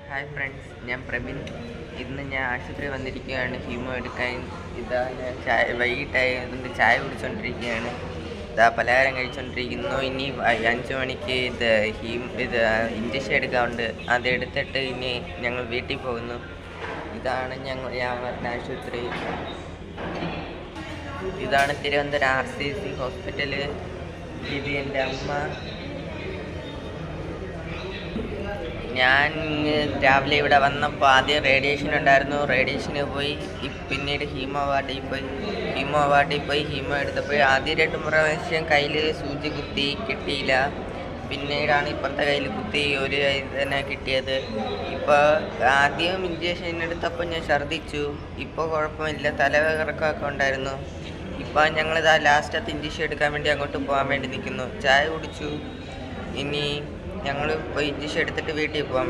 Hi friends, ഞാൻ പ്രബിൻ. ഇന്ന് ഞാൻ ആശുപത്രി വന്നിരിക്കുകയാണ് ഹീമോ എടുക്കാൻ. ഇതാ ഞാൻ വൈകിട്ടായതുകൊണ്ട് ചായ കുടിച്ചുകൊണ്ടിരിക്കുകയാണ്. ഇതാ പലഹാരം കഴിച്ചുകൊണ്ടിരിക്കുന്നു. ഇനി 5 മണിക്ക് ഇത് ഇഞ്ചക്ഷൻ എടുക്കാറുണ്ട്. അതെടുത്തിട്ട് ഇനി ഞങ്ങൾ വീട്ടിൽ പോകുന്നു. ഇതാണ് ഞാൻ പറഞ്ഞ ആശുപത്രി. ഇതാണ് തിരുവനന്തപുരം RCC ഹോസ്പിറ്റല്. ഇത് എൻ്റെ അമ്മ. ഞാൻ രാവിലെ ഇവിടെ വന്നപ്പോൾ ആദ്യം റേഡിയേഷൻ ഉണ്ടായിരുന്നു. റേഡിയേഷന് പോയി. പിന്നീട് ഹീമോ വാർഡിൽ പോയി ഹീമോ എടുത്തപ്പോൾ ആദ്യം 2 പ്രാവശ്യം കയ്യിൽ സൂചി കുത്തി, കിട്ടിയില്ല. പിന്നീടാണ് ഇപ്പോഴത്തെ കയ്യിൽ കുത്തി ഒരു തന്നെ കിട്ടിയത്. ഇപ്പോൾ ആദ്യം ഇഞ്ചക്ഷൻ എടുത്തപ്പോൾ ഞാൻ ഛർദ്ദിച്ചു. ഇപ്പോൾ കുഴപ്പമില്ല, തലകറക്കമൊക്കെ ഉണ്ടായിരുന്നു. ഇപ്പോൾ ഞങ്ങളിതാ ലാസ്റ്റത്തെ ഇഞ്ചക്ഷൻ എടുക്കാൻ വേണ്ടി അങ്ങോട്ട് പോകാൻ വേണ്ടി നിൽക്കുന്നു. ചായ കുടിച്ചു. ഇനി ഞങ്ങൾ ഇപ്പോൾ ഇഞ്ചക്ഷൻ എടുത്തിട്ട് വീട്ടിൽ പോകാം.